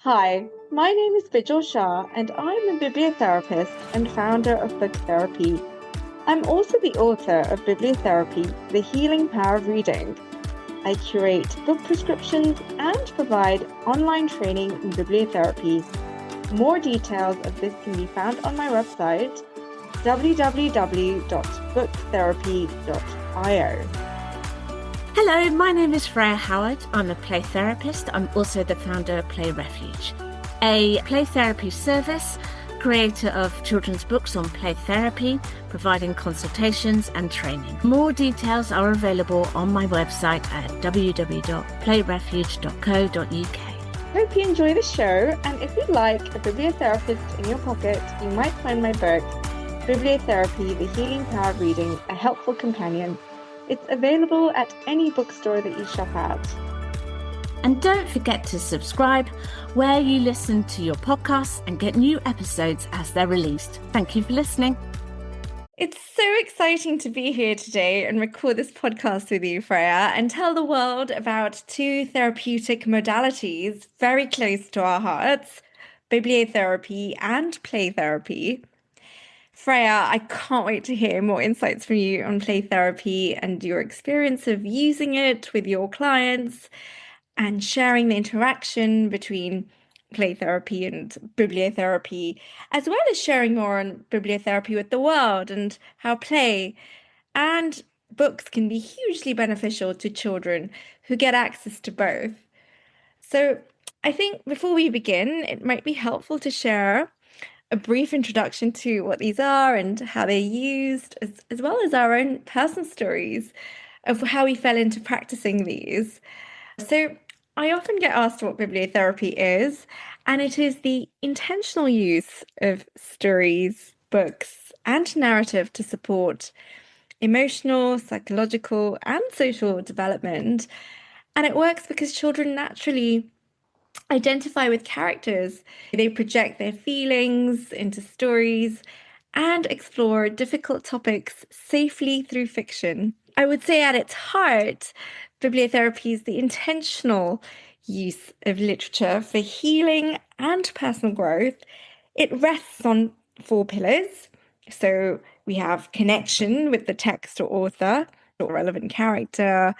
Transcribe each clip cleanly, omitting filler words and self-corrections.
Hi, my name is Bijal and I'm a bibliotherapist and founder of Book Therapy. I'm also the author of Bibliotherapy, The Healing Power of Reading. I curate book prescriptions and provide online training in bibliotherapy. More details of this can be found on my website, www.booktherapy.io. Hello, my name is Freya Howard. I'm a play therapist. I'm also the founder of Play Refuge, a play therapy service, creator of children's books on play therapy, providing consultations and training. More details are available on my website at www.playrefuge.co.uk. Hope you enjoy the show, and if you'd like a bibliotherapist in your pocket, you might find my book, Bibliotherapy, The Healing Power of Reading, a helpful companion. It's available at any bookstore that you shop at. And don't forget to subscribe where you listen to your podcasts and get new episodes as they're released. Thank you for listening. It's so exciting to be here today and record this podcast with you, Freya, and tell the world about two therapeutic modalities very close to our hearts, bibliotherapy and play therapy. Freya, I can't wait to hear more insights from you on play therapy and your experience of using it with your clients and sharing the interaction between play therapy and bibliotherapy, as well as sharing more on bibliotherapy with the world and how play and books can be hugely beneficial to children who get access to both. So I think before we begin, it might be helpful to share a brief introduction to what these are and how they're used, as well as our own personal stories of how we fell into practicing these. So I often get asked what bibliotherapy is, and it is the intentional use of stories, books, and narrative to support emotional, psychological, and social development. And it works because children naturally identify with characters. They project their feelings into stories and explore difficult topics safely through fiction. I would say at its heart, bibliotherapy is the intentional use of literature for healing and personal growth. It rests on 4 pillars. So we have connection with the text or author, or relevant character,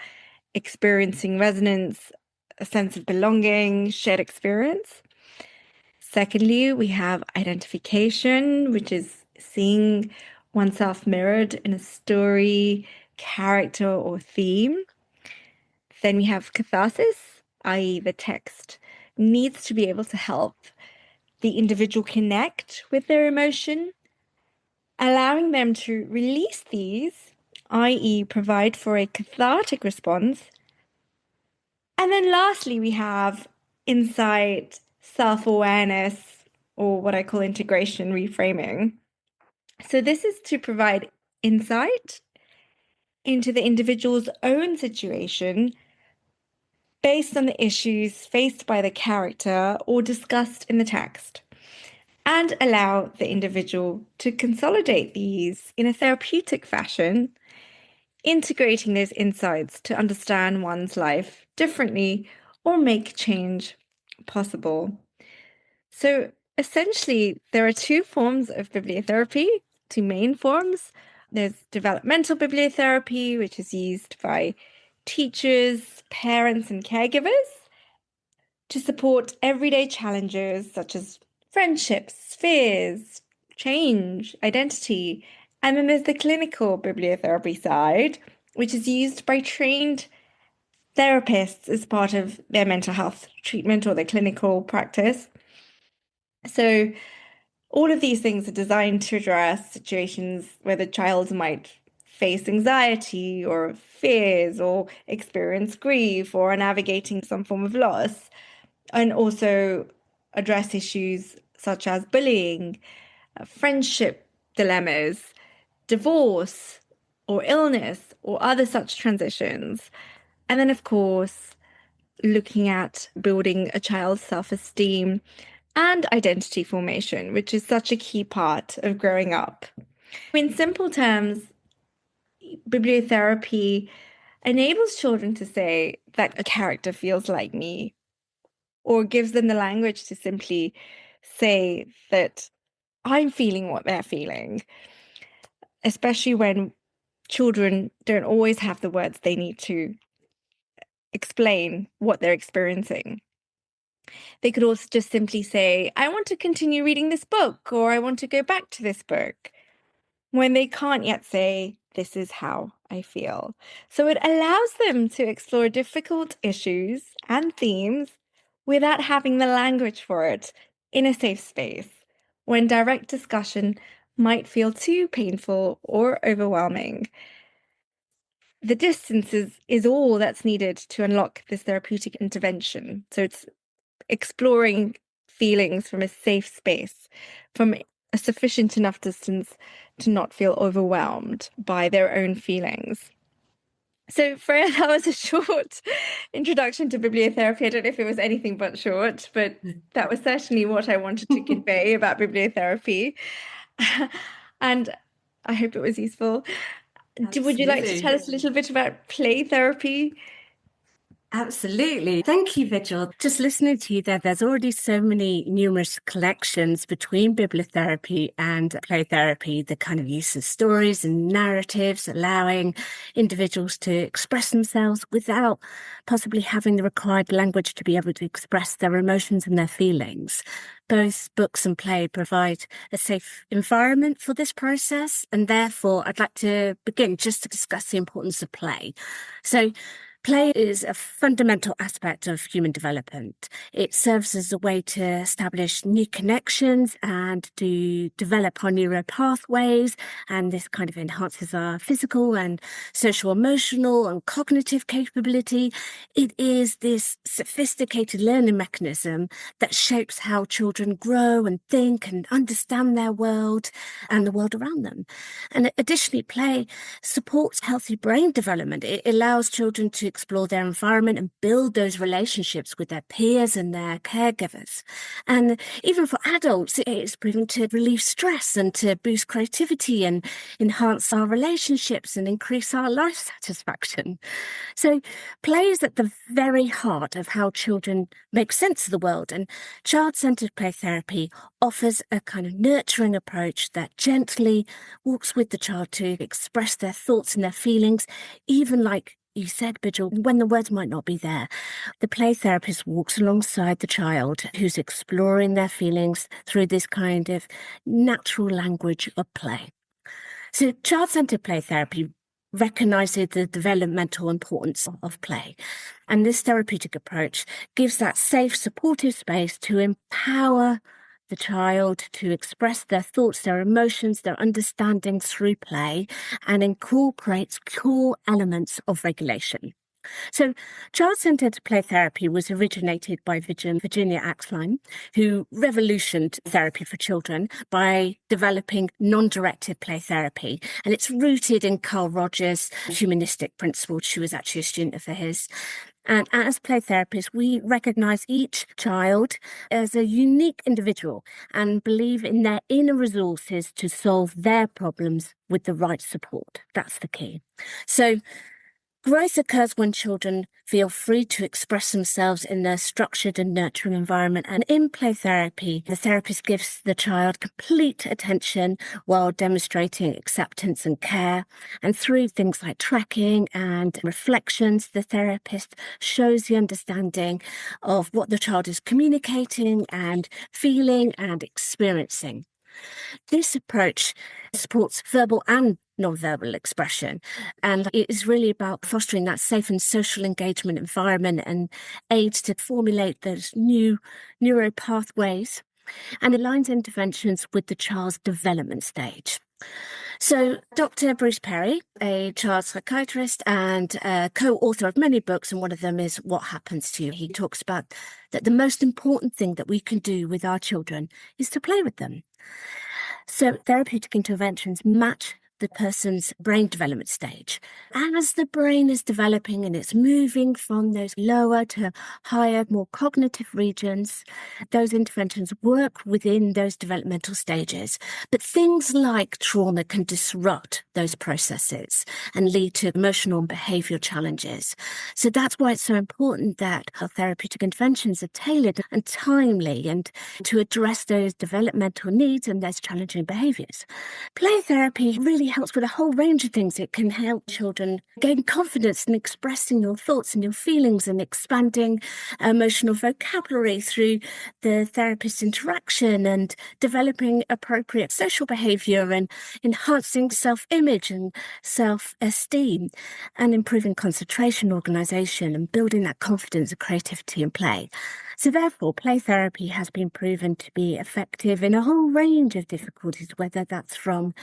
experiencing resonance, a sense of belonging, shared experience. Secondly, we have identification, which is seeing oneself mirrored in a story, character, or theme. Then we have catharsis, i.e., the text needs to be able to help the individual connect with their emotion, allowing them to release these, i.e., provide for a cathartic response. And then lastly, we have insight, self-awareness, or what I call integration reframing. So this is to provide insight into the individual's own situation based on the issues faced by the character or discussed in the text, and allow the individual to consolidate these in a therapeutic fashion, integrating those insights to understand one's life differently or make change possible. So essentially, there are 2 forms of bibliotherapy, 2 main forms. There's developmental bibliotherapy, which is used by teachers, parents, and caregivers to support everyday challenges such as friendships, fears, change, identity. And then there's the clinical bibliotherapy side, which is used by trained therapists as part of their mental health treatment or their clinical practice. So all of these things are designed to address situations where the child might face anxiety or fears or experience grief or are navigating some form of loss, and also address issues such as bullying, friendship dilemmas, divorce, or illness, or other such transitions. And then, of course, looking at building a child's self-esteem and identity formation, which is such a key part of growing up. In simple terms, bibliotherapy enables children to say that a character feels like me, or gives them the language to simply say that I'm feeling what they're feeling, especially when children don't always have the words they need to explain what they're experiencing. They could also just simply say, I want to continue reading this book, or I want to go back to this book, when they can't yet say, this is how I feel. So it allows them to explore difficult issues and themes without having the language for it in a safe space, when direct discussion might feel too painful or overwhelming. The distance is all that's needed to unlock this therapeutic intervention. So it's exploring feelings from a safe space, from a sufficient enough distance to not feel overwhelmed by their own feelings. So, Freya, that was a short introduction to bibliotherapy. I don't know if it was anything but short, but that was certainly what I wanted to convey about bibliotherapy. And I hope it was useful. Would you like to tell us a little bit about play therapy? Absolutely. Thank you, Bijal. Just listening to you there, there's already so many numerous collections between bibliotherapy and play therapy, the kind of use of stories and narratives, allowing individuals to express themselves without possibly having the required language to be able to express their emotions and their feelings. Both books and play provide a safe environment for this process, and therefore I'd like to begin just to discuss the importance of play. So play is a fundamental aspect of human development. It serves as a way to establish new connections and to develop our neural pathways, and this kind of enhances our physical and social, emotional and cognitive capability. It is this sophisticated learning mechanism that shapes how children grow and think and understand their world and the world around them. And additionally, play supports healthy brain development. It allows children to explore their environment and build those relationships with their peers and their caregivers. And even for adults, it's proven to relieve stress and to boost creativity and enhance our relationships and increase our life satisfaction. So play is at the very heart of how children make sense of the world, and child-centered play therapy offers a kind of nurturing approach that gently walks with the child to express their thoughts and their feelings, even like you said, Bijal, when the words might not be there. The play therapist walks alongside the child who's exploring their feelings through this kind of natural language of play. So child-centered play therapy recognises the developmental importance of play. And this therapeutic approach gives that safe, supportive space to empower the child to express their thoughts, their emotions, their understanding through play, and incorporates core elements of regulation. So child-centered play therapy was originated by Virginia Axline, who revolutioned therapy for children by developing non-directed play therapy. And it's rooted in Carl Rogers' humanistic principles. She was actually a student of his. And as play therapists, we recognise each child as a unique individual and believe in their inner resources to solve their problems with the right support. That's the key. So growth occurs when children feel free to express themselves in a structured and nurturing environment. And in play therapy, the therapist gives the child complete attention while demonstrating acceptance and care. And through things like tracking and reflections, the therapist shows the understanding of what the child is communicating and feeling and experiencing. This approach supports verbal and non-verbal expression, and it is really about fostering that safe and social engagement environment and aids to formulate those new neuro pathways and aligns interventions with the child's development stage. So Dr. Bruce Perry, a child psychiatrist and co-author of many books, and one of them is What Happens to You. He talks about that the most important thing that we can do with our children is to play with them. So therapeutic interventions match the person's brain development stage. As the brain is developing and it's moving from those lower to higher, more cognitive regions, those interventions work within those developmental stages. But things like trauma can disrupt those processes and lead to emotional and behavioral challenges. So that's why it's so important that our therapeutic interventions are tailored and timely and to address those developmental needs and those challenging behaviours. Play therapy really helps with a whole range of things. It can help children gain confidence in expressing your thoughts and your feelings and expanding emotional vocabulary through the therapist's interaction and developing appropriate social behaviour and enhancing self-image and self-esteem and improving concentration, organisation and building that confidence and creativity in play. So therefore, play therapy has been proven to be effective in a whole range of difficulties, whether that's from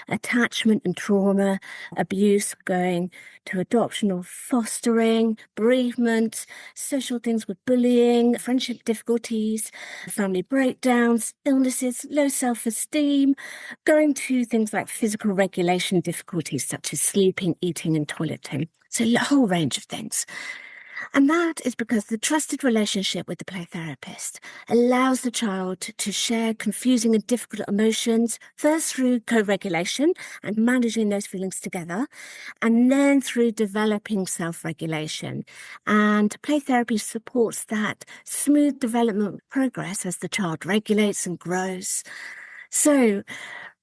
attachment and trauma, abuse, going to adoption or fostering, bereavement, social things with bullying, friendship difficulties, family breakdowns, illnesses, low self-esteem, going to things like physical regulation difficulties such as sleeping, eating and toileting. So a whole range of things. And that is because the trusted relationship with the play therapist allows the child to share confusing and difficult emotions, first through co-regulation and managing those feelings together, and then through developing self-regulation. And play therapy supports that smooth development progress as the child regulates and grows. So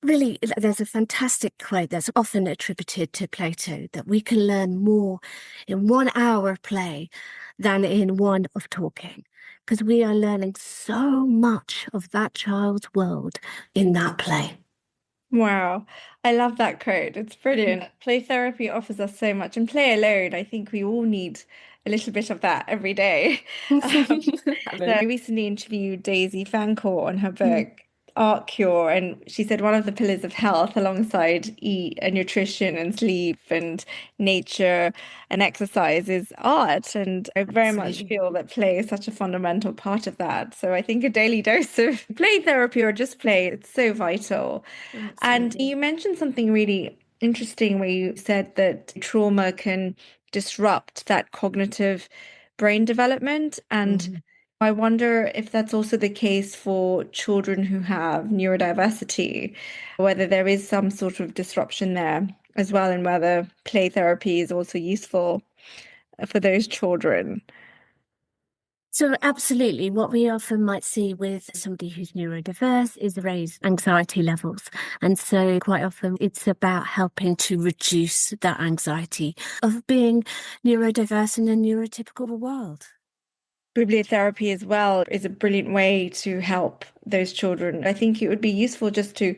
really, there's a fantastic quote that's often attributed to Plato that we can learn more in 1 hour of play than in one of talking, because we are learning so much of that child's world in that play. Wow, I love that quote. It's brilliant. Play therapy offers us so much, and play alone, I think we all need a little bit of that every day. So I recently interviewed Daisy Fancourt on her book Art Cure, and she said one of the pillars of health, alongside eat and nutrition and sleep and nature and exercise, is art. And I very much feel that play is such a fundamental part of that. So I think a daily dose of play therapy or just play, it's so vital. And you mentioned something really interesting where you said that trauma can disrupt that cognitive brain development. And I wonder if that's also the case for children who have neurodiversity, whether there is some sort of disruption there as well, and whether play therapy is also useful for those children. So absolutely, what we often might see with somebody who's neurodiverse is raised anxiety levels. And so quite often it's about helping to reduce that anxiety of being neurodiverse in a neurotypical world. Bibliotherapy as well is a brilliant way to help those children. I think it would be useful just to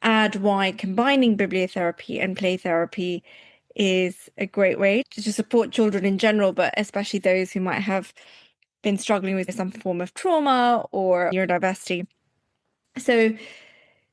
add why combining bibliotherapy and play therapy is a great way to support children in general, but especially those who might have been struggling with some form of trauma or neurodiversity. So,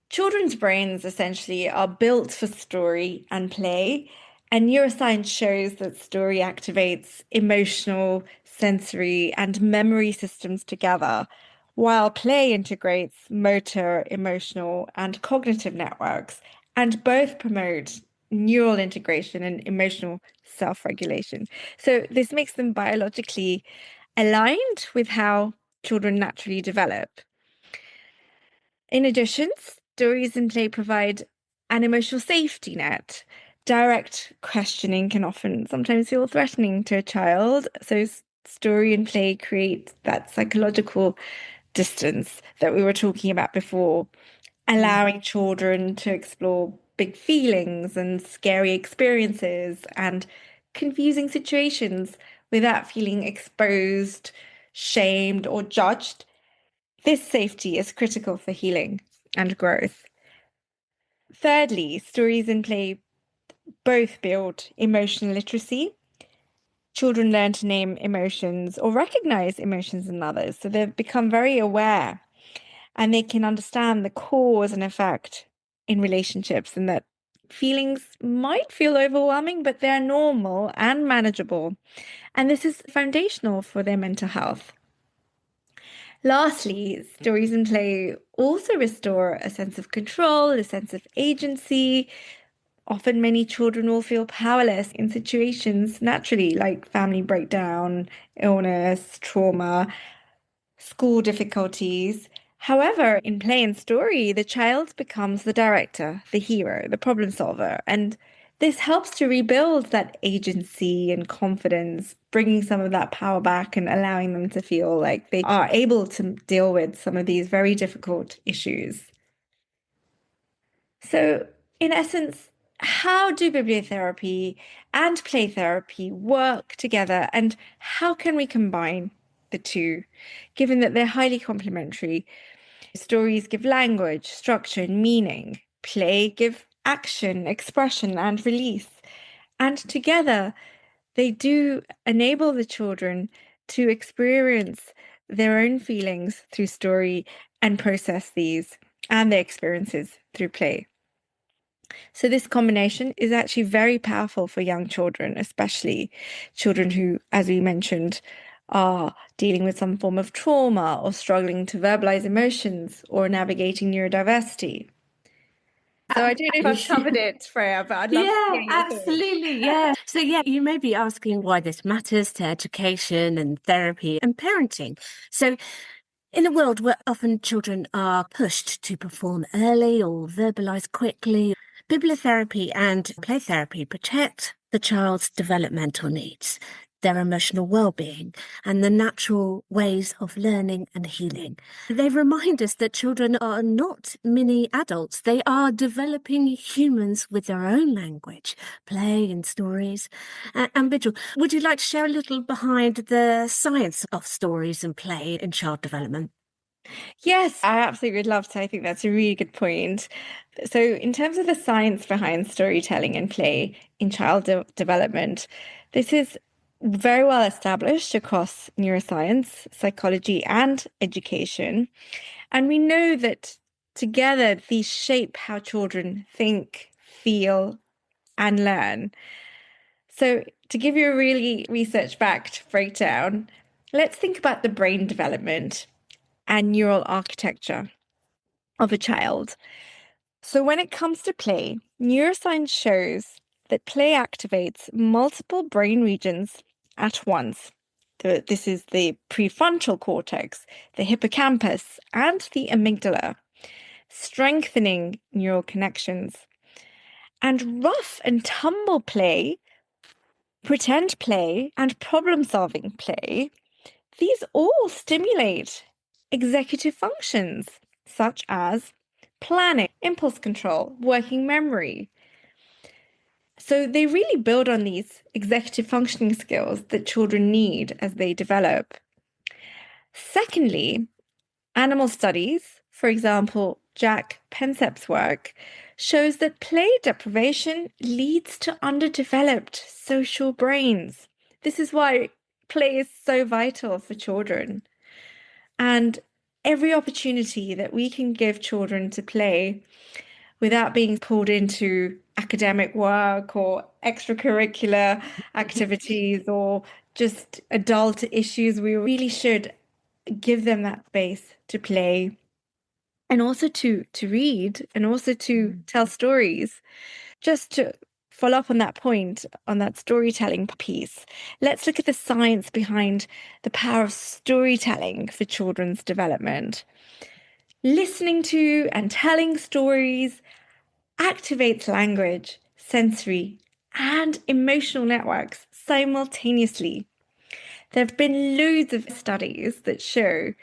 children's brains essentially are built for story and play, and neuroscience shows that story activates emotional, sensory, and memory systems together, while play integrates motor, emotional, and cognitive networks, and both promote neural integration and emotional self-regulation. So this makes them biologically aligned with how children naturally develop. In addition, stories and play provide an emotional safety net. Direct questioning can often sometimes feel threatening to a child. So story and play create that psychological distance that we were talking about before, allowing children to explore big feelings and scary experiences and confusing situations without feeling exposed, shamed, or judged. This safety is critical for healing and growth. Thirdly, stories and play both build emotional literacy. Children learn to name emotions or recognize emotions in others, so they've become very aware and they can understand the cause and effect in relationships, and that feelings might feel overwhelming, but they're normal and manageable. And this is foundational for their mental health. Lastly, stories and play also restore a sense of control, a sense of agency, often many children will feel powerless in situations naturally, like family breakdown, illness, trauma, school difficulties. However, in play and story, the child becomes the director, the hero, the problem solver, and this helps to rebuild that agency and confidence, bringing some of that power back and allowing them to feel like they are able to deal with some of these very difficult issues. So, in essence, how do bibliotherapy and play therapy work together, and how can we combine the two, given that they're highly complementary? Stories give language, structure, and meaning. Play give action, expression, and release. And together, they do enable the children to experience their own feelings through story and process these and their experiences through play. So this combination is actually very powerful for young children, especially children who, as we mentioned, are dealing with some form of trauma or struggling to verbalize emotions or navigating neurodiversity. So I don't know if I've covered it, Freya, but I'd love to Yeah, hear your thoughts. absolutely. Yeah. So, yeah, you may be asking why this matters to education and therapy and parenting. So, in a world where often children are pushed to perform early or verbalize quickly, bibliotherapy and play therapy protect the child's developmental needs, their emotional well-being, and the natural ways of learning and healing. They remind us that children are not mini adults. They are developing humans with their own language, play and stories. And Bijal, would you like to share a little behind the science of stories and play in child development? Yes, I absolutely would love to. I think that's a really good point. So, in terms of the science behind storytelling and play in development, this is very well established across neuroscience, psychology, and education. And we know that together these shape how children think, feel, and learn. So, to give you a really research-backed breakdown, let's think about the brain development and neural architecture of a child. So, when it comes to play, neuroscience shows that play activates multiple brain regions at once. This is the prefrontal cortex, the hippocampus, and the amygdala, strengthening neural connections. And rough and tumble play, pretend play, and problem solving play, these all stimulate executive functions such as planning, impulse control, working memory. So they really build on these executive functioning skills that children need as they develop. Secondly, animal studies, for example, Jack Pensep's work, shows that play deprivation leads to underdeveloped social brains. This is why play is so vital for children. And every opportunity that we can give children to play without being pulled into academic work or extracurricular activities or just adult issues, we really should give them that space to play and also to read and also to tell stories. Just to follow up on that point, on that storytelling piece, let's look at the science behind the power of storytelling for children's development. Listening to and telling stories activates language, sensory, and emotional networks simultaneously. There have been loads of studies that show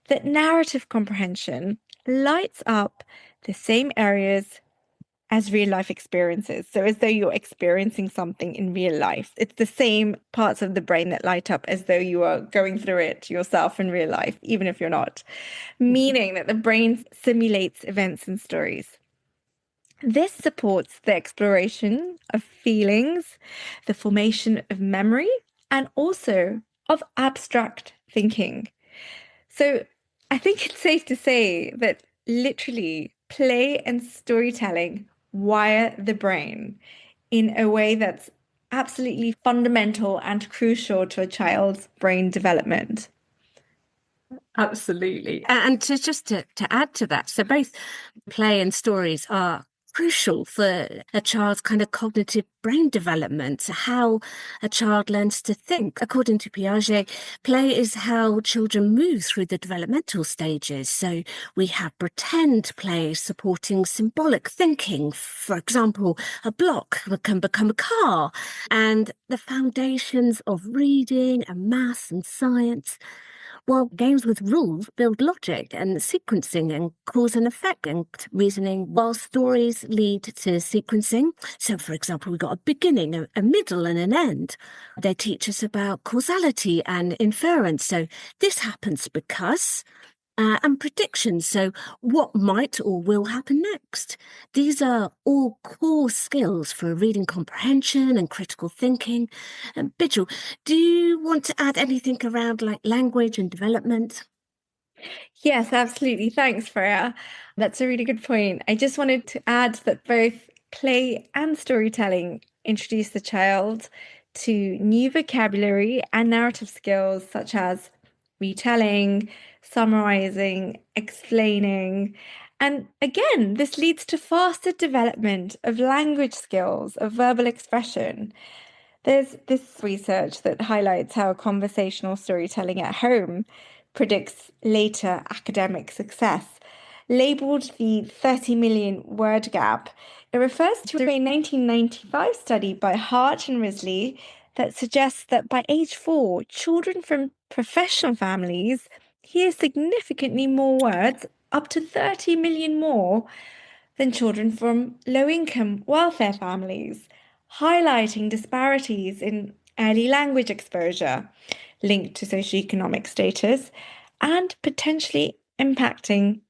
that narrative comprehension lights up the same areas as real life experiences. So, as though you're experiencing something in real life, it's the same parts of the brain that light up as though you are going through it yourself in real life, even if you're not, meaning that the brain simulates events and stories. This supports the exploration of feelings, the formation of memory, and also of abstract thinking. So I think it's safe to say that literally play and storytelling wire the brain in a way that's absolutely fundamental and crucial to a child's brain development. Absolutely. And to add to that, so both play and stories are crucial for a child's kind of cognitive brain development, how a child learns to think. According to Piaget, play is how children move through the developmental stages. So we have pretend play supporting symbolic thinking. For example, a block can become a car, and the foundations of reading and maths and science, while games with rules build logic and sequencing and cause and effect and reasoning, while stories lead to sequencing. So, for example, we've got a beginning, a middle, and an end. They teach us about causality and inference. So, this happens because. And predictions, so what might or will happen next. These are all core skills for reading comprehension and critical thinking. And Bijal, do you want to add anything around like language and development? Yes, absolutely. Thanks, Freya. That's a really good point. I just wanted to add that both play and storytelling introduce the child to new vocabulary and narrative skills such as retelling, summarizing, explaining. And again, this leads to faster development of language skills, of verbal expression. There's this research that highlights how conversational storytelling at home predicts later academic success. Labeled the 30 million word gap, it refers to a 1995 study by Hart and Risley that suggests that by age 4, children from professional families hear significantly more words, up to 30 million more, than children from low-income welfare families, highlighting disparities in early language exposure linked to socioeconomic status and potentially impacting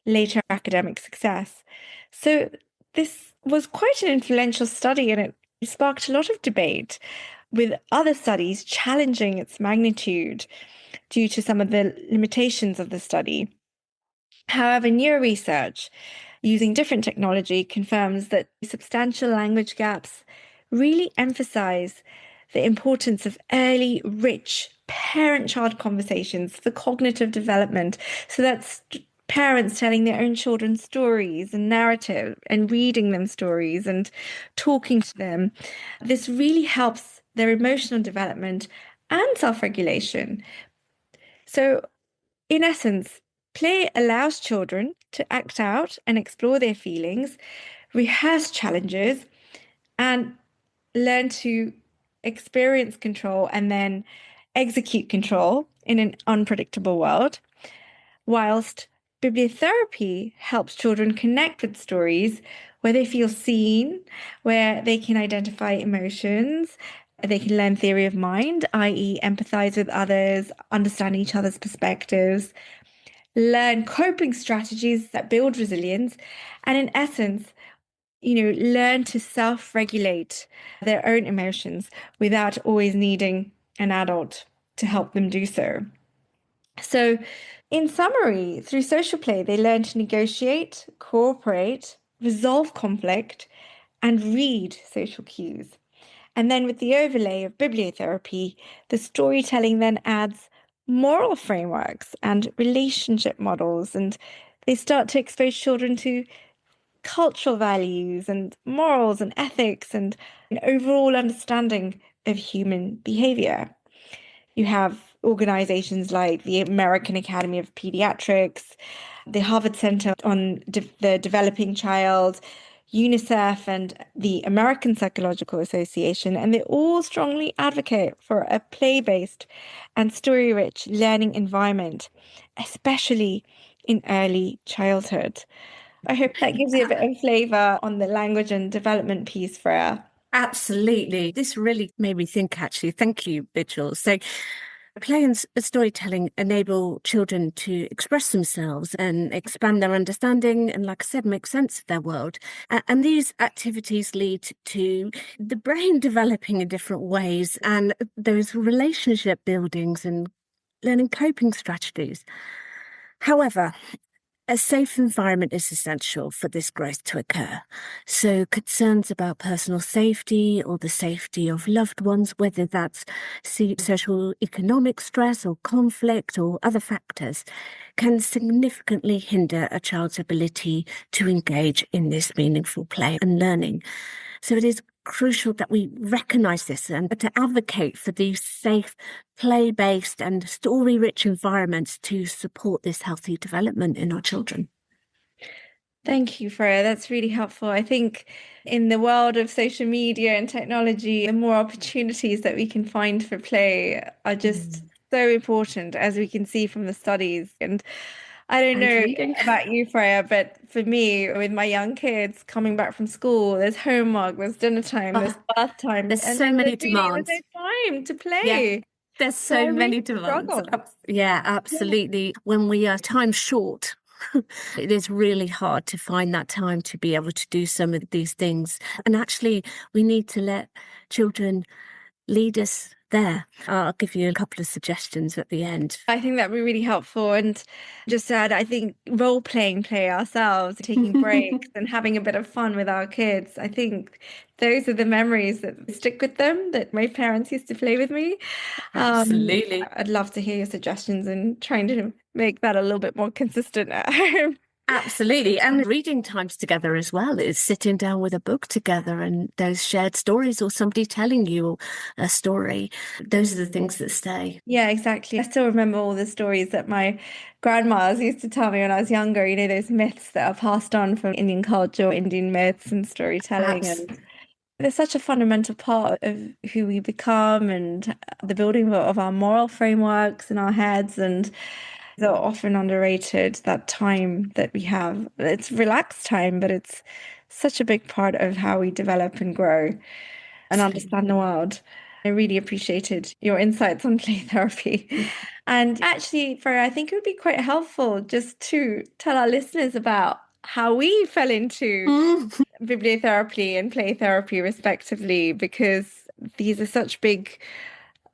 later academic success. So, this was quite an influential study and it sparked a lot of debate, with other studies challenging its magnitude due to some of the limitations of the study. However, new research using different technology confirms that substantial language gaps really emphasize the importance of early, rich parent-child conversations for cognitive development. So that's parents telling their own children stories and narrative and reading them stories and talking to them. This really helps their emotional development and self-regulation. So in essence, play allows children to act out and explore their feelings, rehearse challenges, and learn to experience control and then execute control in an unpredictable world. Whilst bibliotherapy helps children connect with stories where they feel seen, where they can identify emotions, they can learn theory of mind, i.e., empathize with others, understand each other's perspectives, learn coping strategies that build resilience, and in essence, learn to self-regulate their own emotions without always needing an adult to help them do so. So, in summary, through social play, they learn to negotiate, cooperate, resolve conflict, and read social cues. And then with the overlay of bibliotherapy, the storytelling then adds moral frameworks and relationship models, and they start to expose children to cultural values and morals and ethics and an overall understanding of human behavior. You have organizations like the American Academy of Pediatrics, the Harvard Center on the Developing Child, UNICEF, and the American Psychological Association, and they all strongly advocate for a play-based and story-rich learning environment, especially in early childhood. I hope that gives you a bit of flavor on the language and development piece, Freya. Absolutely. This really made me think, actually. Thank you, Bijal. So, play and storytelling enable children to express themselves and expand their understanding and, like I said, make sense of their world. And these activities lead to the brain developing in different ways and those relationship buildings and learning coping strategies. However, A safe environment is essential for this growth to occur. So concerns about personal safety or the safety of loved ones, whether that's social economic stress or conflict or other factors, can significantly hinder a child's ability to engage in this meaningful play and learning. So it is crucial that we recognise this and to advocate for these safe, play-based and story-rich environments to support this healthy development in our children. Thank you, Freya. That's really helpful. I think in the world of social media and technology, the more opportunities that we can find for play are just so important, as we can see from the studies. And I don't And know reading. about you, Freya, but for me, with my young kids coming back from school, there's homework, there's dinner time, there's bath time, There's and so then many there's demands. no time to Yeah, play. there's So I so really many demands. struggle. Yeah, Yeah. absolutely. When we are time short, it is really hard to find that time to be able to do some of these things. And actually, we need to let children lead us there. I'll give you a couple of suggestions at the end. I think that'd be really helpful. And just to add, I think role-playing play ourselves, taking breaks and having a bit of fun with our kids, I think those are the memories that stick with them that my parents used to play with me. Absolutely. I'd love to hear your suggestions and trying to make that a little bit more consistent at home. Absolutely. And reading times together as well is sitting down with a book together and those shared stories or somebody telling you a story. Those are the things that stay. Yeah, exactly. I still remember all the stories that my grandmas used to tell me when I was younger, those myths that are passed on from Indian culture, Indian myths and storytelling. Abs- And they're such a fundamental part of who we become and the building of our moral frameworks in our heads. And they're often underrated, that time that we have. It's relaxed time, but it's such a big part of how we develop and grow and understand the world. I really appreciated your insights on play therapy. And actually, Freya, I think it would be quite helpful just to tell our listeners about how we fell into Mm. bibliotherapy and play therapy, respectively, because these are such big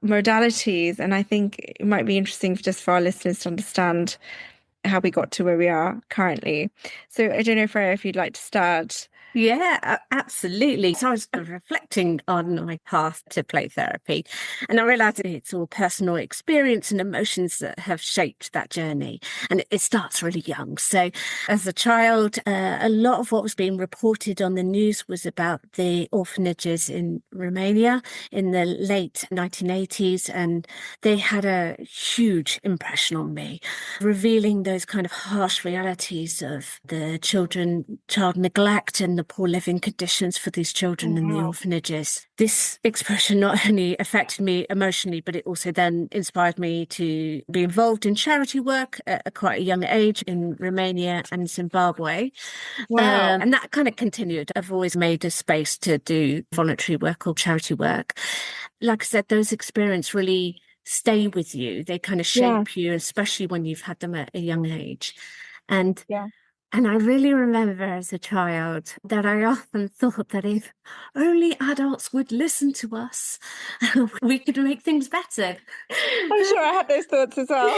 modalities. And I think it might be interesting just for our listeners to understand how we got to where we are currently. So I don't know, Freya, if you'd like to start. Yeah, absolutely. So I was reflecting on my path to play therapy, and I realized it's all personal experience and emotions that have shaped that journey. And it starts really young. So as a child, a lot of what was being reported on the news was about the orphanages in Romania in the late 1980s. And they had a huge impression on me, revealing those kind of harsh realities of the child neglect and the poor living conditions for these children in the Wow. orphanages. This expression not only affected me emotionally, but it also then inspired me to be involved in charity work at quite a young age in Romania and Zimbabwe. Wow. And that kind of continued. I've always made a space to do voluntary work or charity work. Like I said, those experiences really stay with you. They kind of Yeah. shape you, especially when you've had them at a young age. And Yeah. and I really remember as a child that I often thought that if only adults would listen to us, we could make things better. I'm sure I had those thoughts as well.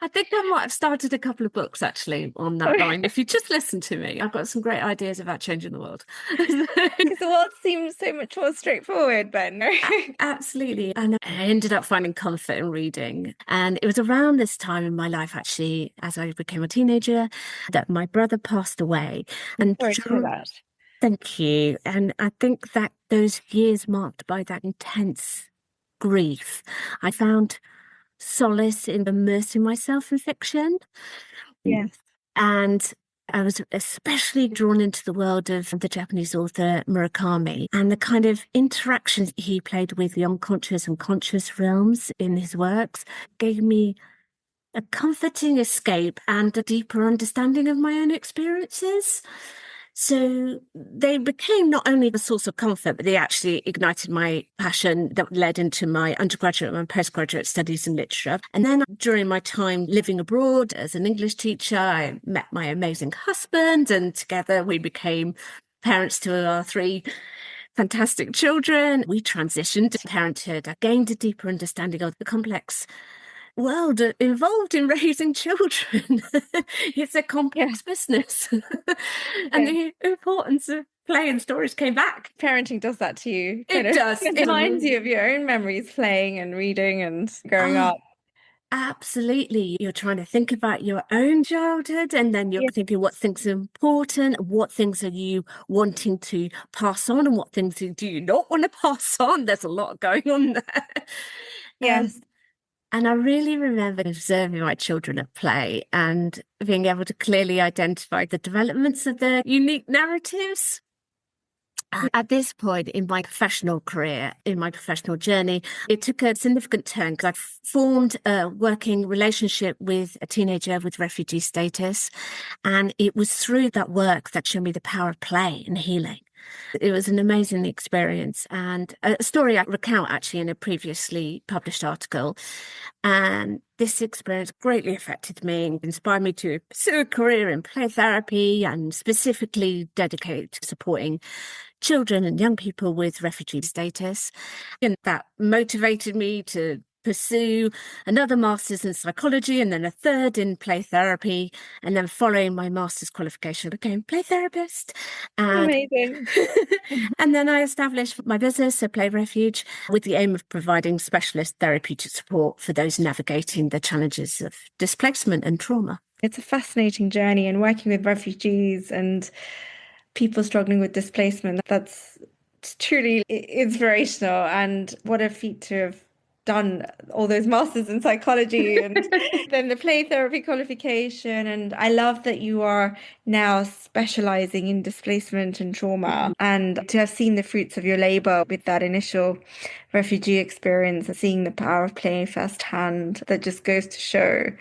I think I might have started a couple of books actually on that line. If you just listen to me, I've got some great ideas about changing the world. Because the world seems so much more straightforward, Ben. Absolutely. And I ended up finding comfort in reading. And it was around this time in my life, actually, as I became a teenager, that my brother passed away. And Sorry to hear that. thank you. And I think that those years marked by that intense grief, I found solace in immersing myself in fiction. Yes. And I was especially drawn into the world of the Japanese author Murakami and the kind of interactions he played with the unconscious and conscious realms in his works gave me a comforting escape and a deeper understanding of my own experiences. So they became not only the source of comfort, but they actually ignited my passion that led into my undergraduate and postgraduate studies in literature. And then during my time living abroad as an English teacher, I met my amazing husband, and together we became parents to our three fantastic children. We transitioned to parenthood. I gained a deeper understanding of the complex world involved in raising children. It's a Yeah, complex business. And yeah. the importance of play and stories came back. Parenting does that to you, kind It of does. it reminds you of your own memories playing and reading and growing Oh, up. absolutely. You're trying to think about your own childhood, and then you're Yeah. thinking what things are important, what things are you wanting to pass on, and what things do you not want to pass on. There's a lot going on there. Um, Yes. and I really remember observing my children at play and being able to clearly identify the developments of their unique narratives. At this point in my professional career, in my professional journey, it took a significant turn because I formed a working relationship with a teenager with refugee status. And it was through that work that showed me the power of play and healing. It was an amazing experience and a story I recount actually in a previously published article. And this experience greatly affected me and inspired me to pursue a career in play therapy and specifically dedicate to supporting children and young people with refugee status. And that motivated me to pursue another master's in psychology and then a third in play therapy. And then following my master's qualification, I became play therapist. And Amazing. and then I established my business, a Play Refuge, with the aim of providing specialist therapeutic support for those navigating the challenges of displacement and trauma. It's a fascinating journey and working with refugees and people struggling with displacement. That's truly inspirational. And what a feat to have done all those masters in psychology and then the play therapy qualification. And I love that you are now specializing in displacement and trauma and to have seen the fruits of your labor with that initial refugee experience and seeing the power of play firsthand. That just goes to show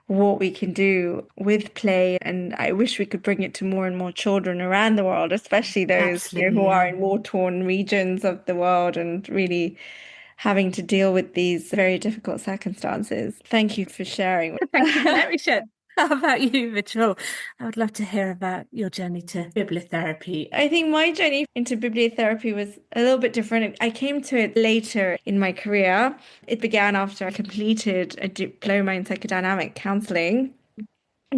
what we can do with play. And I wish we could bring it to more and more children around the world, especially those, who Absolutely, are yeah. in war-torn regions of the world and really having to deal with these very difficult circumstances. Thank you for sharing. Thank you for letting me share. How about you, Bijal? I would love to hear about your journey to bibliotherapy. I think my journey into bibliotherapy was a little bit different. I came to it later in my career. It began after I completed a diploma in psychodynamic counseling,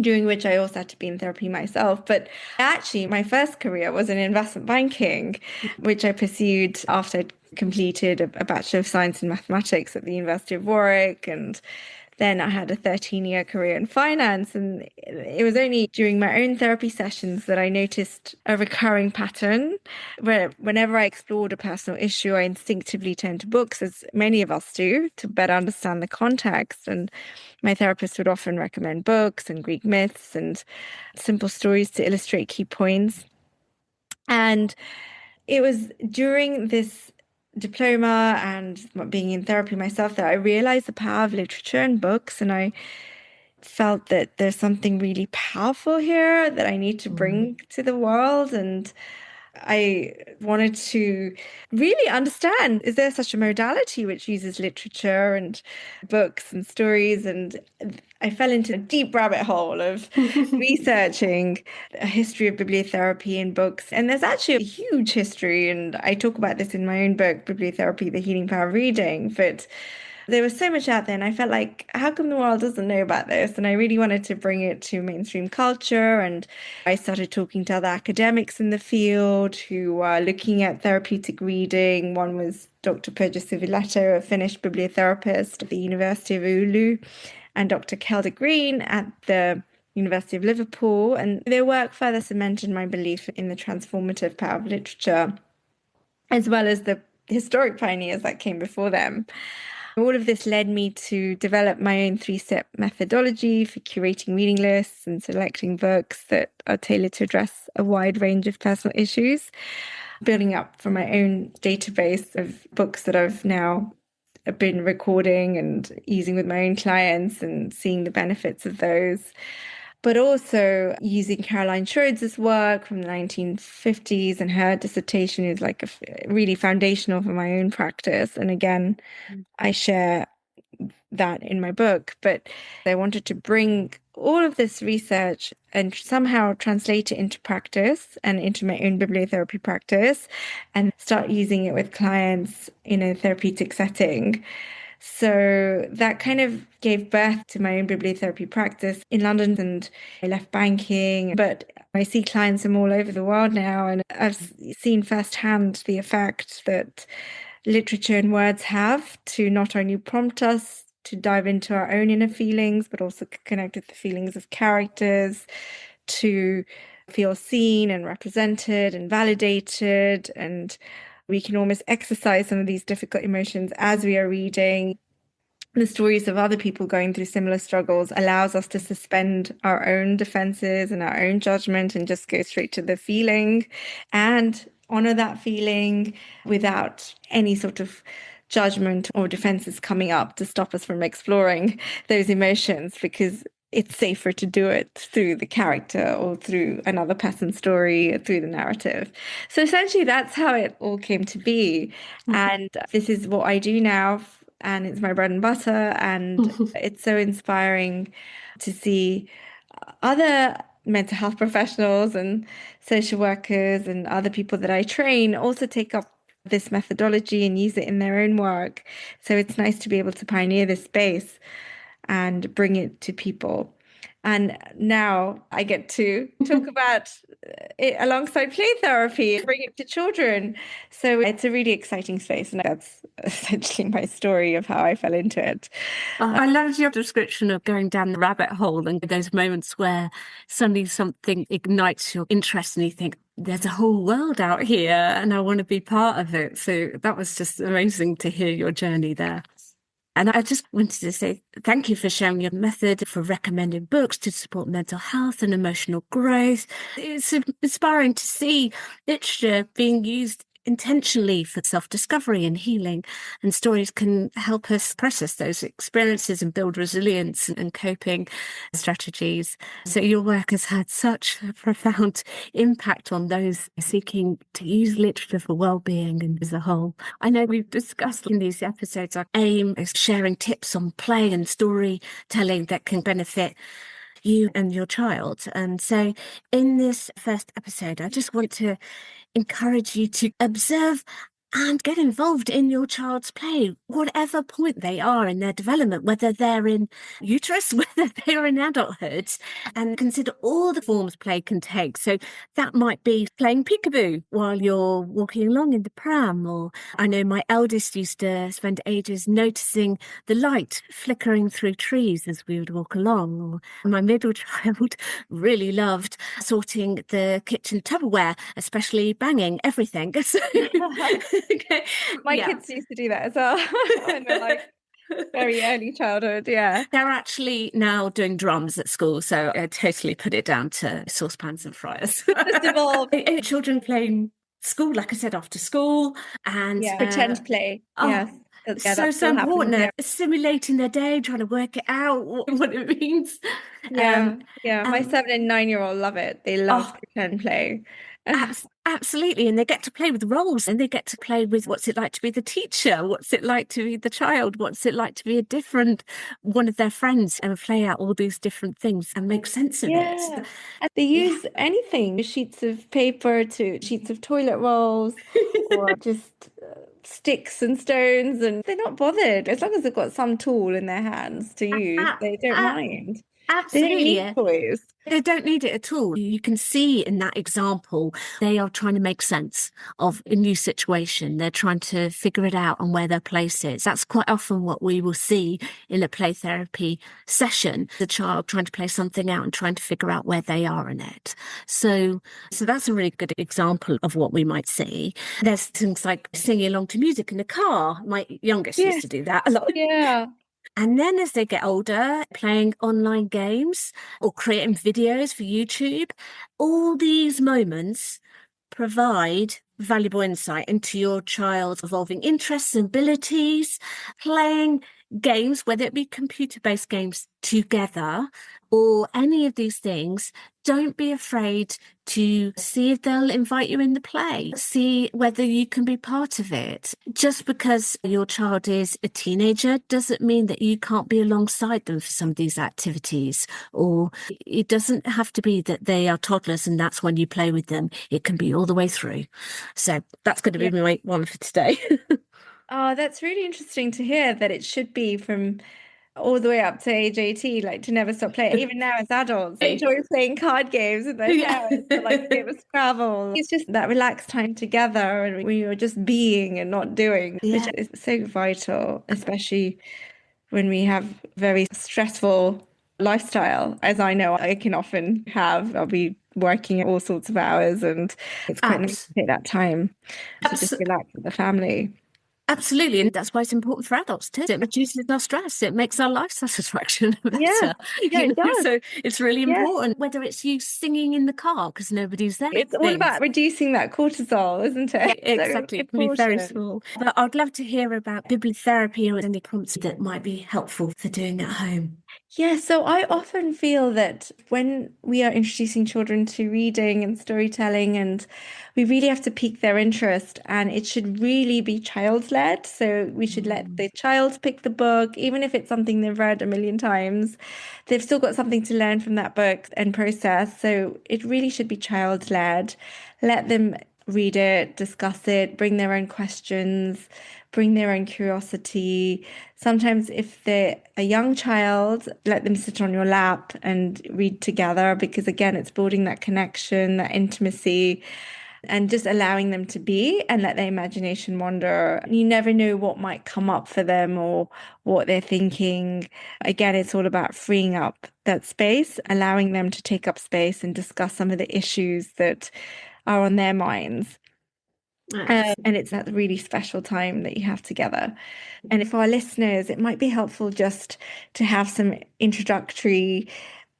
during which I also had to be in therapy myself. But actually, my first career was in investment banking, which I pursued after I'd completed a Bachelor of Science in Mathematics at the University of Warwick. And then I had a 13-year career in finance. And it was only during my own therapy sessions that I noticed a recurring pattern where whenever I explored a personal issue, I instinctively turned to books, as many of us do, to better understand the context. And my therapist would often recommend books and Greek myths and simple stories to illustrate key points. And it was during this diploma and being in therapy myself that I realized the power of literature and books. And I felt that there's something really powerful here that I need to bring to the world. And I wanted to really understand, is there such a modality which uses literature and books and stories? And I fell into a deep rabbit hole of researching a history of bibliotherapy in books. And there's actually a huge history, and I talk about this in my own book, Bibliotherapy, The Healing Power of Reading. But there was so much out there, and I felt like, how come the world doesn't know about this? And I really wanted to bring it to mainstream culture. And I started talking to other academics in the field who are looking at therapeutic reading. One was Dr. Perja Sivilato, a Finnish bibliotherapist at the University of Oulu, and Dr. Kelda Green at the University of Liverpool. And their work further cemented my belief in the transformative power of literature, as well as the historic pioneers that came before them. All of this led me to develop my own three-step methodology for curating reading lists and selecting books that are tailored to address a wide range of personal issues, building up from my own database of books that I've now been recording and using with my own clients and seeing the benefits of those. But also using Caroline Schroeder's work from the 1950s, and her dissertation is like really foundational for my own practice. And again, I share that in my book, but I wanted to bring all of this research and somehow translate it into practice and into my own bibliotherapy practice and start using it with clients in a therapeutic setting. So that kind of gave birth to my own bibliotherapy practice in London, and I left banking. But I see clients from all over the world now, and I've seen firsthand the effect that literature and words have to not only prompt us to dive into our own inner feelings, but also connect with the feelings of characters, to feel seen and represented and validated. And we can almost exercise some of these difficult emotions as we are reading. The stories of other people going through similar struggles allows us to suspend our own defenses and our own judgment and just go straight to the feeling and honor that feeling without any sort of judgment or defenses coming up to stop us from exploring those emotions, because it's safer to do it through the character or through another person's story, or through the narrative. So essentially, that's how it all came to be. And this is what I do now, and it's my bread and butter. And it's so inspiring to see other mental health professionals and social workers and other people that I train also take up this methodology and use it in their own work. So it's nice to be able to pioneer this space and bring it to people. And now I get to talk about it alongside play therapy and bring it to children. So it's a really exciting space. And that's essentially my story of how I fell into it. I loved your description of going down the rabbit hole and those moments where suddenly something ignites your interest and you think, there's a whole world out here and I want to be part of it. So that was just amazing to hear your journey there. And I just wanted to say thank you for sharing your method, for recommending books to support mental health and emotional growth. It's inspiring to see literature being used intentionally for self-discovery and healing, and stories can help us process those experiences and build resilience and coping strategies. So your work has had such a profound impact on those seeking to use literature for well-being and as a whole. I know we've discussed in these episodes, our aim is sharing tips on play and storytelling that can benefit you and your child. And so in this first episode, I just want to encourage you to observe and get involved in your child's play, whatever point they are in their development, whether they're in uterus, whether they're in adulthood, and consider all the forms play can take. So that might be playing peekaboo while you're walking along in the pram, or I know my eldest used to spend ages noticing the light flickering through trees as we would walk along, or my middle child really loved sorting the kitchen Tupperware, especially banging everything. So, Okay. My kids used to do that as well. And they're like very early childhood. Yeah. They're actually now doing drums at school. So I totally put it down to saucepans and fryers. Just evolved. Children playing school, like I said, after school, and pretend play. Yes. So important. Simulating their day, trying to work it out, what it means. My 7 and 9-year-old love it. They love pretend play. Absolutely. And they get to play with roles, and they get to play with what's it like to be the teacher, what's it like to be the child, what's it like to be a different one of their friends, and play out all these different things and make sense of it. And they use anything, sheets of paper to sheets of toilet rolls or just sticks and stones, and they're not bothered as long as they've got some tool in their hands to use. They don't mind. Absolutely. They don't need toys. They don't need it at all. You can see in that example, they are trying to make sense of a new situation. They're trying to figure it out and where their place is. That's quite often what we will see in a play therapy session, the child trying to play something out and trying to figure out where they are in it. So that's a really good example of what we might see. There's things like singing along to music in the car. My youngest used to do that a lot. Yeah. And then as they get older, playing online games or creating videos for YouTube, all these moments provide valuable insight into your child's evolving interests and abilities. Playing games, whether it be computer-based games together or any of these things, don't be afraid to see if they'll invite you in the play. See whether you can be part of it. Just because your child is a teenager doesn't mean that you can't be alongside them for some of these activities. Or it doesn't have to be that they are toddlers and that's when you play with them. It can be all the way through. So that's going to be my one for today. Oh, that's really interesting to hear that it should be from all the way up to age 18, like to never stop playing. Even now as adults, enjoy playing card games with their Yeah. parents or like a game of Scrabble. It's just that relaxed time together and we are just being and not doing, which Yeah, is so vital, especially when we have very stressful lifestyle, as I know I can often have. I'll be working all sorts of hours and it's quite nice abs to take that time to just abs relax with the family. absolutely. And that's why it's important for adults too. It reduces our stress. It makes our life satisfaction Yeah, better. yeah, it does. So it's really Yeah. important, whether it's you singing in the car because nobody's there, It's all things. about reducing that cortisol, isn't it? So Exactly. It can be very important. small. But I'd love to hear about bibliotherapy or any prompts that might be helpful for doing at home. Yeah, so I often feel that when we are introducing children to reading and storytelling, and we really have to pique their interest, and it should really be child-led. So we should let Mm. the child pick the book, even if it's something they've read a million times. They've still got something to learn from that book and process. So it really should be child-led. Let them read it, discuss it, bring their own questions, bring their own curiosity. Sometimes, if they're a young child, let them sit on your lap and read together because, again, it's building that connection, that intimacy, and just allowing them to be and let their imagination wander. You never know what might come up for them or what they're thinking. Again, it's all about freeing up that space, allowing them to take up space and discuss some of the issues that are on their minds. And it's that really special time that you have together. And for our listeners, it might be helpful just to have some introductory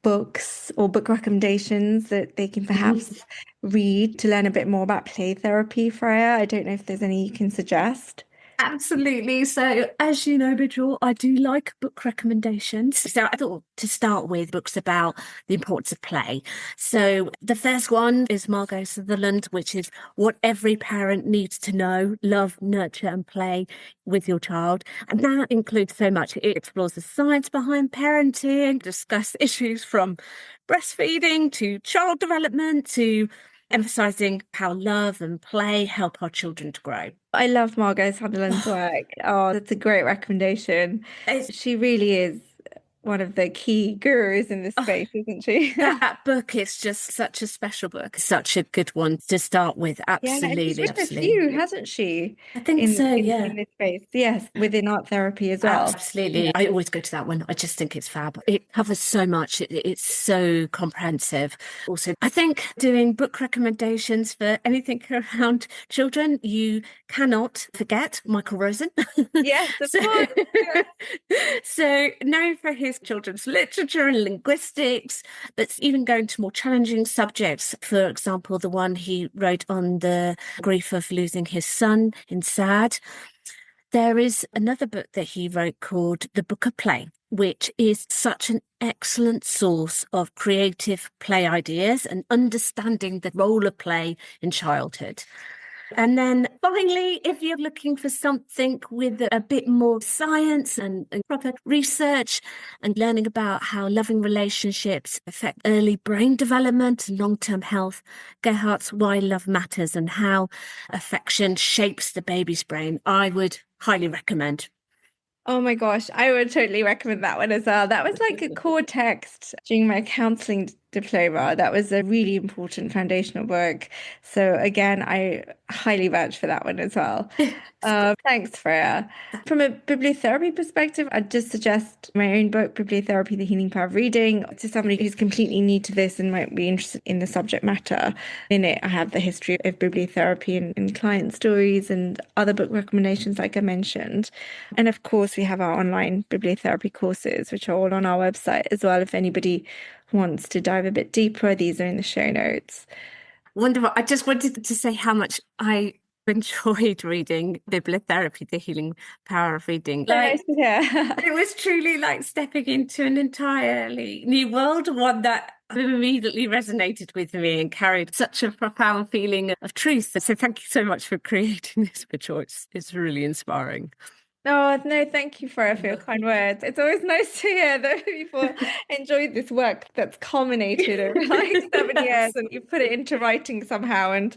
books or book recommendations that they can Absolutely. perhaps read to learn a bit more about play therapy, Freya. I don't know if there's any you can suggest. Absolutely. So, as you know, Bijal, I do like book recommendations. So, I thought to start with books about the importance of play. So, the first one is Margot Sutherland, which is What Every Parent Needs to Know: Love, Nurture, and Play with Your Child. And that includes so much. It explores the science behind parenting, discuss issues from breastfeeding to child development to emphasizing how love and play help our children to grow. I love Margot Sutherland's work. Oh, that's a great recommendation. It's She really is one of the key gurus in this oh, space, isn't she? that book is just such a special book, such a good one to start with. Yeah, and she's Absolutely, written a absolutely. few, hasn't she, I think so, in yeah. this space? Yes, within art therapy as well. Absolutely. I always go to that one. I just think it's fab. It covers so much. It's so comprehensive. Also, I think doing book recommendations for anything around children, you cannot forget Michael Rosen. Yes, of So, course. Yeah. so known for his children's literature and linguistics, but even going to more challenging subjects. For example, the one he wrote on the grief of losing his son in SAD. There is another book that he wrote called The Book of Play, which is such an excellent source of creative play ideas and understanding the role of play in childhood. And then finally, if you're looking for something with a bit more science and proper research and learning about how loving relationships affect early brain development and long-term health, Gerhardt's Why Love Matters and how affection shapes the baby's brain, I would highly recommend. Oh my gosh, I would totally recommend that one as well. That was like a core text during my counseling diploma. That was a really important foundational work. So again, I highly vouch for that one as well. Thanks, Freya. From a bibliotherapy perspective, I'd just suggest my own book, Bibliotherapy, The Healing Power of Reading, to somebody who's completely new to this and might be interested in the subject matter. In it, I have the history of bibliotherapy and client stories and other book recommendations, like I mentioned. And of course, we have our online bibliotherapy courses, which are all on our website as well. If anybody wants to dive a bit deeper, these are in the show notes. Wonderful. I just wanted to say how much I enjoyed reading Bibliotherapy, The Healing Power of Reading. So nice Like, to hear. it was truly like stepping into an entirely new world, one that immediately resonated with me and carried such a profound feeling of truth. So thank you so much for creating this, Mitchell. It's really inspiring. Oh, no, thank you for your kind words. It's always nice to hear that people enjoyed this work that's culminated over like 7 years and you put it into writing somehow and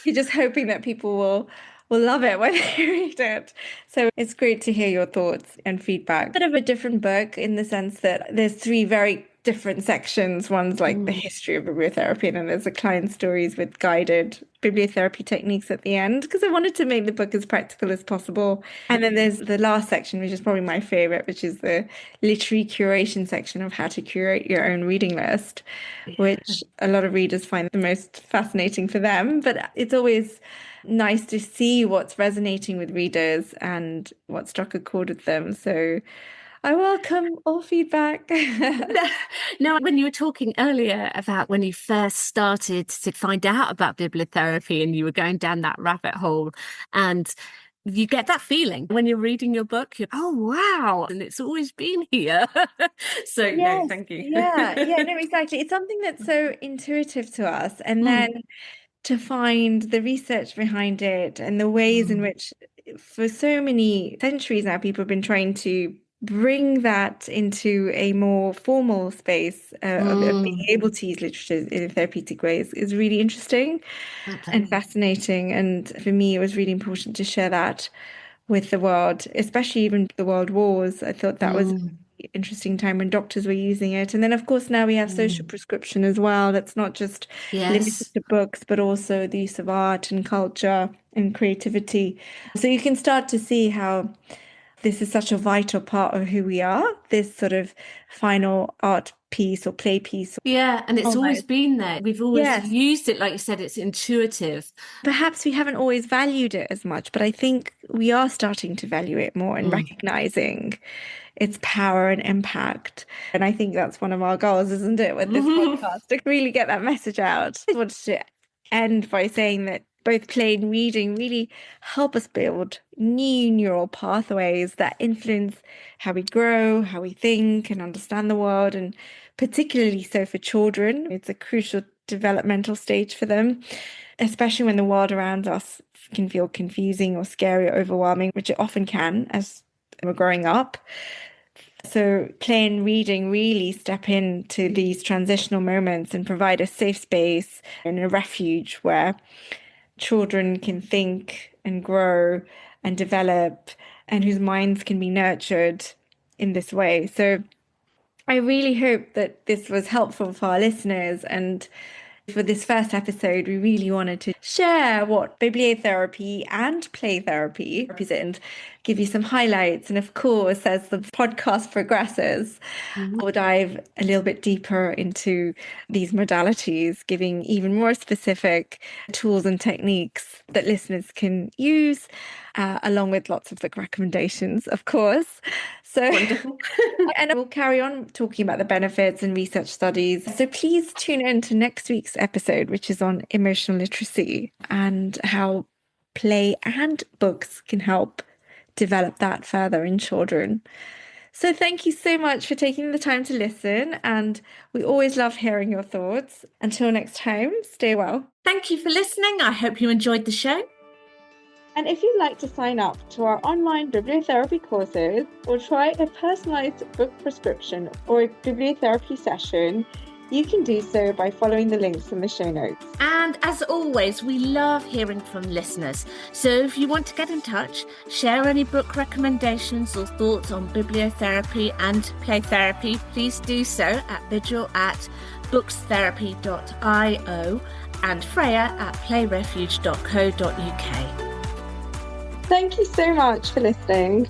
you're just hoping that people will will love it when they read it. So it's great to hear your thoughts and feedback. Bit of a different book in the sense that there's three very different sections. One's like the history of bibliotherapy, and then there's the client stories with guided bibliotherapy techniques at the end, because I wanted to make the book as practical as possible. And then there's the last section, which is probably my favorite, which is the literary curation section of how to curate your own reading list, which a lot of readers find the most fascinating for them. But it's always nice to see what's resonating with readers and what struck a chord with them. So I welcome all feedback. No, when you were talking earlier about when you first started to find out about bibliotherapy and you were going down that rabbit hole, and you get that feeling when you're reading your book, oh, wow, and it's always been here. So, no, Yes, thank you. yeah, no, exactly. It's something that's so intuitive to us. And then to find the research behind it and the ways in which, for so many centuries now, people have been trying to bring that into a more formal space of being able to use literature in therapeutic ways is really interesting and fascinating. And for me, it was really important to share that with the world, especially even the world wars. I thought that was interesting time when doctors were using it. And then, of course, now we have social prescription as well. That's not just limited Yes. to books, but also the use of art and culture and creativity. So you can start to see how this is such a vital part of who we are, this sort of final art piece or play piece. Yeah, and it's always Almost. been there. We've always Yes. used it, like you said, it's intuitive. Perhaps we haven't always valued it as much, but I think we are starting to value it more and recognizing its power and impact. And I think that's one of our goals, isn't it, with this podcast, to really get that message out. I wanted to end by saying that both play and reading really help us build new neural pathways that influence how we grow, how we think and understand the world, and particularly so for children. It's a crucial developmental stage for them, especially when the world around us can feel confusing or scary or overwhelming, which it often can as we're growing up. So play and reading really step into these transitional moments and provide a safe space and a refuge where children can think and grow and develop and whose minds can be nurtured in this way. So I really hope that this was helpful for our listeners. And for this first episode, we really wanted to share what bibliotherapy and play therapy represent, give you some highlights. And of course, as the podcast progresses, we'll dive a little bit deeper into these modalities, giving even more specific tools and techniques that listeners can use, along with lots of book recommendations, of course. So Wonderful. and we'll carry on talking about the benefits and research studies. So please tune in to next week's episode, which is on emotional literacy and how play and books can help develop that further in children. So thank you so much for taking the time to listen, and we always love hearing your thoughts. Until next time, stay well. Thank you for listening. I hope you enjoyed the show. And if you'd like to sign up to our online bibliotherapy courses or try a personalized book prescription or a bibliotherapy session, you can do so by following the links in the show notes. And as always, we love hearing from listeners. So if you want to get in touch, share any book recommendations or thoughts on bibliotherapy and play therapy, please do so at Bijal at bookstherapy.io and Freya at playrefuge.co.uk. Thank you so much for listening.